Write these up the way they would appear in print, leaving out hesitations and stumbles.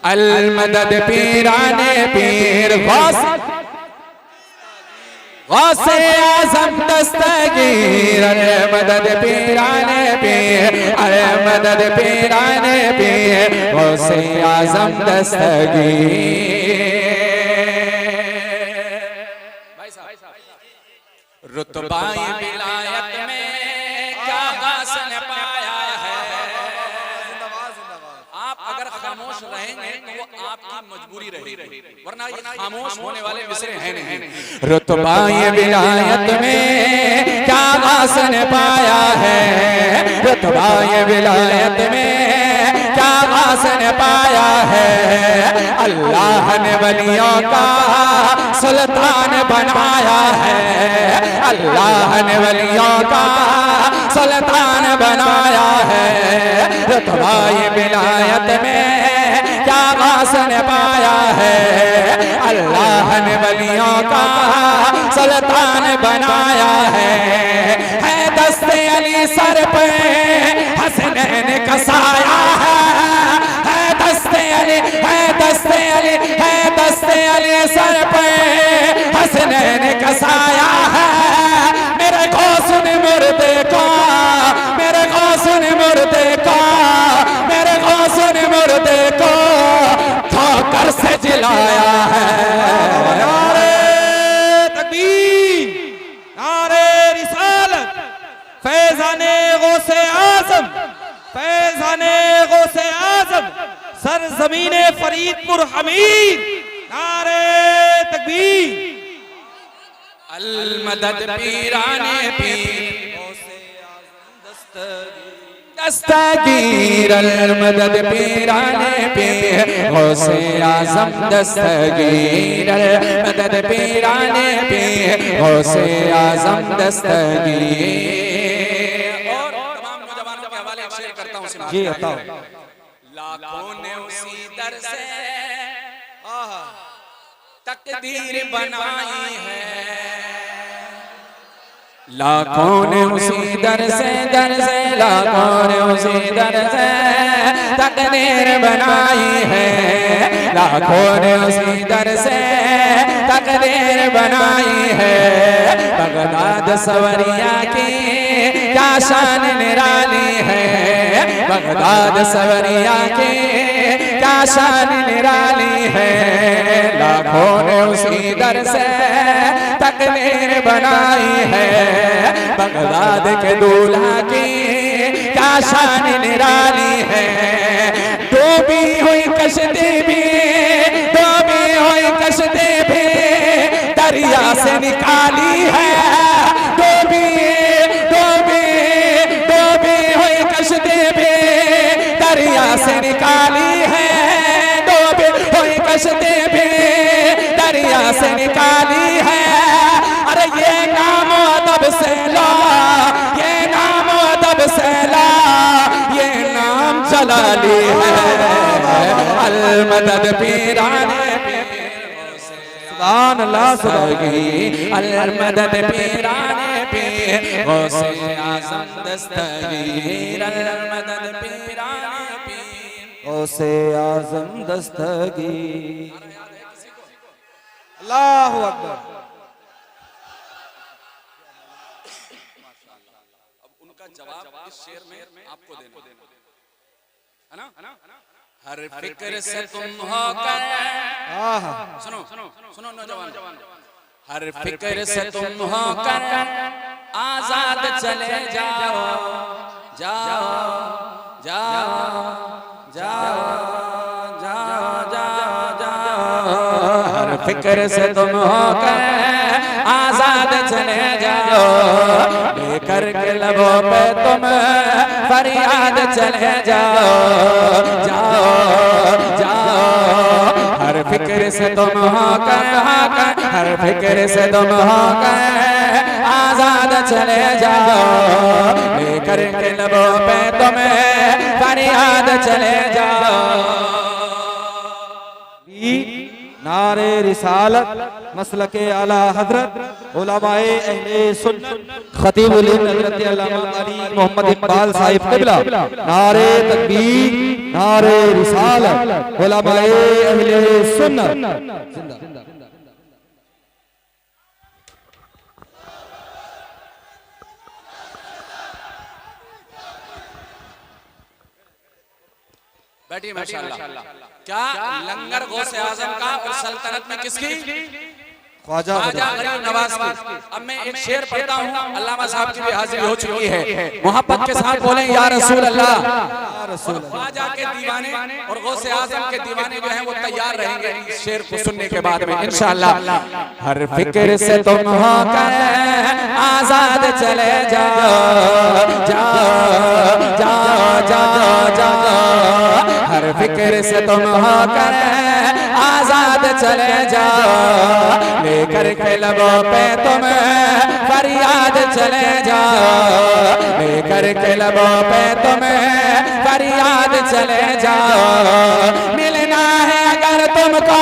अल मदद पीराने पीर गौसे आज़म दस्तगीर। अल मदद पीराने पीर, अल मदद पीराने पीर, गौसे आज़म दस्तगीर। रुतबाए विलायत में क्या हासिल पाया है। आप अगर खामोश रहेंगे तो वो आपकी मजबूरी रहेगी, वरना ये खामोश होने वाले मिसरे हैं नहीं। रुतबाए विलायत में क्या हासिल पाया है। रुतबाए विलायत में क्या हासिल पाया है। अल्लाह ने वलियों का सुल्तान बनाया है। अल्लाह ने वलियों का सुल्तान बनाया है। रुतबाए विलायत में क्या हासिल पाया है। अल्लाह ने वलियों का सुल्तान बनाया है दस्ते अली सर पे हसनैन का साया है दस्ते अली, है दस्ते अली, है दस्ते अली सर पे हसनैन का साया है। मेरे गौसुन मुर्दे को, मेरे गौसुन मुर्दे को, मेरे गौसुन मुर्दे को ठोकर से जिलाया है। नारे तकबीर, नारे रिसालत, फैज़ाने गौसे आज़म, फैज़ाने गौसे आज़म, सरज़मीने फरीदपुर हमीद। नारे तकबीर। अल मदद पीराने पीर दस्तगीर। अल मदद पीराने पीर गौसे आज़म दस्तगीर। अल मदद पीराने पीर गौसे आज़म दस्तगीर। और तमाम नौजवानों के हवाले शेयर करता हूं जी। बताओ। लाखों ने उसी दर से तकदीर बनाई है। लाखों ने उसी दर से लाखों ने उसी दर से तकदीर बनाई है। लाखों ने उसी दर से तकदीर बनाई है। बगदाद सवरिया की क्या शान निराली है। बगदाद सवरिया की क्या शान निराली है। लाखों ने उसी दर से तकदीर बनाई है। बगदाद के दूल्हा की क्या शान निराली है। डूबी हुई कश्ती भी, डूबी हुई कश्ती भी दरिया से निकाली है। डूबी डूबी डूबी हुई कश्ती भी दरिया से निकाली है। डूबी हुई कश्ती भी दरिया से निकाली है। अरे ये नाम अदब से ला, ये नाम अदब से ला, ये नाम जलाली है। अल मदद पीराने सुभान अल्लाह सुभान। अल मदद पीराने पीर गौसे आज़म दस्तगीर। अल मदद पीराने पीर गौसे आज़म दस्तगीर। अल्लाहु अकबर। जवाब इस शेर में आपको देना है ना। हर फिक्र से तुम होकर, सुनो सुनो सुनो नौजवान, हर फिक्र से तुम होकर आजाद चले जाओ जाओ जाओ जाओ जाओ जाओ जाओ। हर फिक्र से तुम होकर आजाद चले जाओ। लेकर के लबों पे तुम फरियाद चले जाओ जाओ जाओ। हर फिक्र से तुम होकर, हर फिक्र से तुम होकर आजाद चले जाओ। लेकर के लबों पे तुम फरियाद चले जाओ। नारे रिसालत मसलके आला हजरत उलमाए अहले सुन्नत खतीबुल हजरत अल्लामा अली मोहम्मद इकबाल साहिब क़िबला नारे तकबीर नारे रिसालत उलमाए अहले सुन्नत बैठिए माशाअल्लाह। क्या लंगर गौसे आजम का और सल्तनत में किसकी? ख्वाजा गरीब नवाज की। अब मैं एक शेर पढ़ता हूँ, अल्लामा साहब की भी हाजिरी हो चुकी है। मोहब्बत के साथ बोलें या रसूल अल्लाह। ख्वाजा के दीवाने और गौसे आजम के दीवाने जो हैं वो तैयार रहेंगे इस शेर को सुनने के बाद में इंशाअल्लाह। हर फिक्र से तुम होकर आजाद चले जाओ जाओ जाओ जाओ जाओ, हर फिक्र से तुम होकर आजाद चले जाओ, लेकर के लबों पे तुम फरियाद चले जाओ, लेकर के लबों पे तुम फरियाद चले जाओ। मिलना है अगर तुमको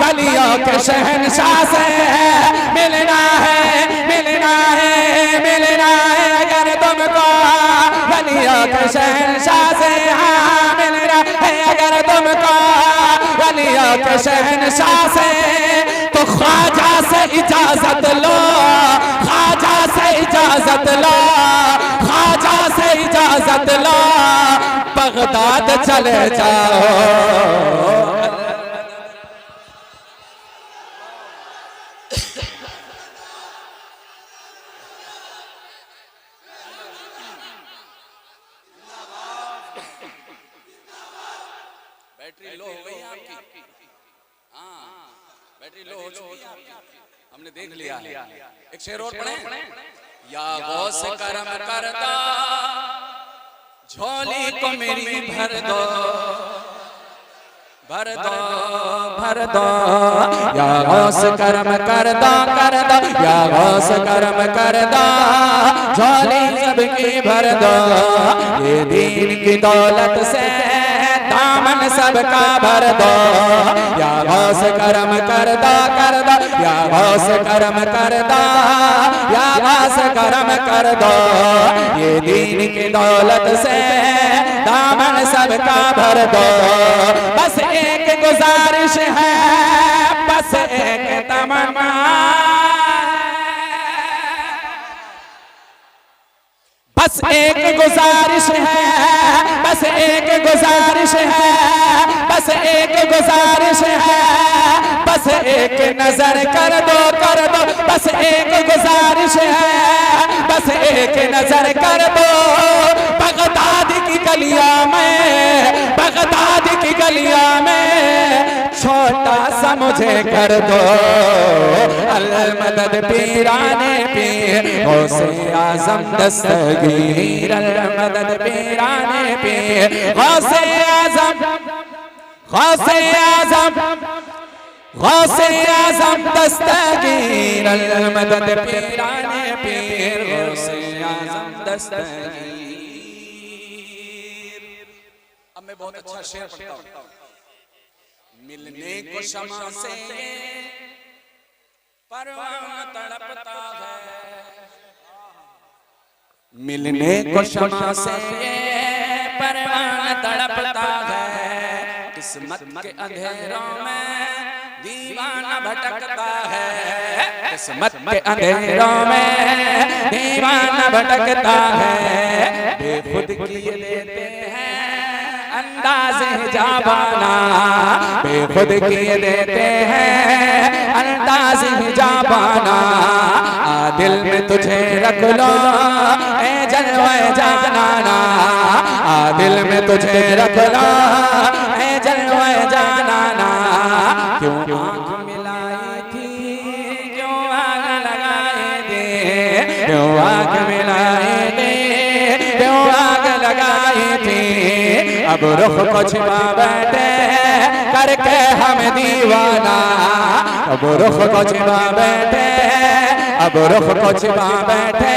गलियों के शहंशाह से, मिलना है मिलना है मिलना है अगर तुमको गलियों के शहंशाह से, हाँ मिलना है अगर तुमको गलियों के शहंशाह से, तो ख्वाजा से इजाजत लो, ख्वाजा से इजाजत लो, ख्वाजा से इजाजत लो, बगदाद चले जाओ। बैटरी लो हो गई आपकी? हाँ बैटरी लो हो चुकी है आपकी, हमने देख लिया। एक शेर और पढ़ें। या गौस करम करदा झोली को मेरी भर दो भर दो भर दो, या गौस करम करदा कर दो, या गौस करम करदा झोली सबकी भर दो, ये दीन की दौलत से दामन सबका भर दो, या गौस करम कर दो कर दो, या गौस करम कर दो, या गौस करम कर दो, ये दीन की दौलत से दामन सबका भर दो। बस एक गुजारिश है, बस एक तमन्ना, बस एक गुजारिश है, बस एक गुजारिश है, बस एक गुजारिश है, बस एक नजर कर दो बस एक गुजारिश है, बस एक नजर कर दो, बगदाद की गलियां में, बगदाद की गलियां में छोटा सा मुझे कर दो। अल मदद पीराने पीर गौसे आजम दस्तगीर, अल मदद पीराने पीर गौसे आजम, गौसे आजम, गौसे आजम दस्तगीर, अल मदद पीराने पीर गौसे आजम दस्तगीर। अब मैं बहुत अच्छा शेर पढ़ता हूं। मिलने को शमा से परवाना तड़पता है, मिलने को शमा से परवाना तड़पता है, किस्मत के अंधेरों में दीवाना भटकता है, किस्मत के अंधेरों में दीवाना भटकता है, बेखुद किए देते हैं अंदाज़ जाबाना, बेखुद किए देते हैं अंदाज़ जाबाना, दिल में तुझे रख लो ए जलवे जानाना, दिल में तुझे रख लो ए जलवे जानाना। क्यों आँख मिलाई थी, क्यों आग लगाई थी, क्यों आँख मिलाई थी, क्यों आग लगाई थी, अब रुख को छिपा बैठे करके हम दीवाना, अब रुख को छिपा बैठे, अब रुख को छिपा बैठे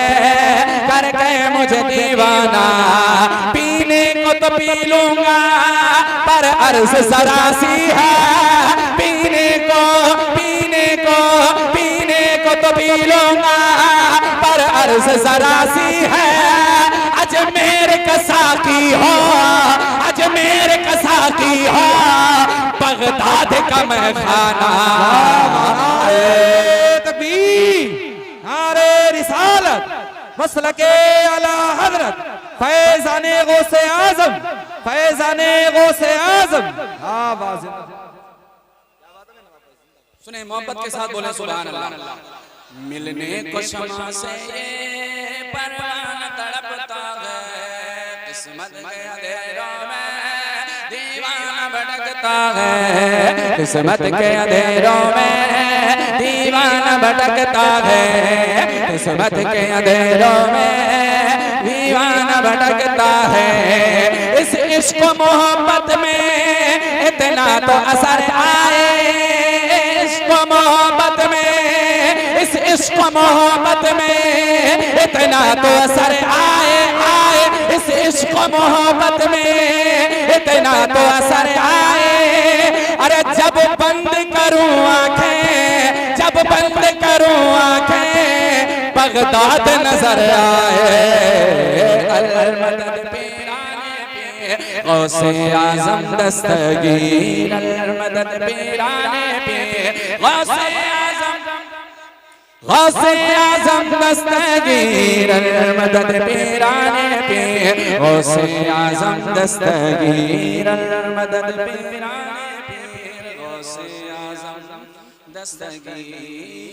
करके मुझे दीवाना। पीने को तो पी लूंगा पर अर्ज़ सरासी है, पीने को पी लूंगा, पर अर्ज जरा सी है, अजमेर का साकी हो, अजमेर का साकी हो, बगदाद का मैं खाना। तकबीर, नारे रिसालत, मसलके आला हजरत फैज़ाने गौसे आज़म, फैज़ाने गौसे आज़म। सुने मोहब्बत के साथ बोले सुभान अल्लाह। मिलने को शमा से ये परवाना तड़पता है, किस्मत के अंधेरों में दीवाना भटकता है, किस्मत के अंधेरों में दीवाना भटकता है, किस्मत के अंधेरों में दीवाना भटकता है। इस इश्क मोहब्बत में इतना तो असर आए, इश्क मोहब्बत में, इस इश्क मोहब्बत में इतना तो असर आए, आए, इस इश्क मोहब्बत में इतना तो असर आए। अरे जब बंद करूं आंखें, जब बंद करूं आंखें, बगदाद नजर आए। अल-मदद पीराने पे गौसे आज़म दस्तगीर, अल-मदद पीराने पे गौसे आज़म, गौसे आज़म दस्तगीर, अल-मदद पीराने पे गौसे आज़म दस्तगीर, अल-मदद पीराने पे गौसे आज़म दस्तगीर।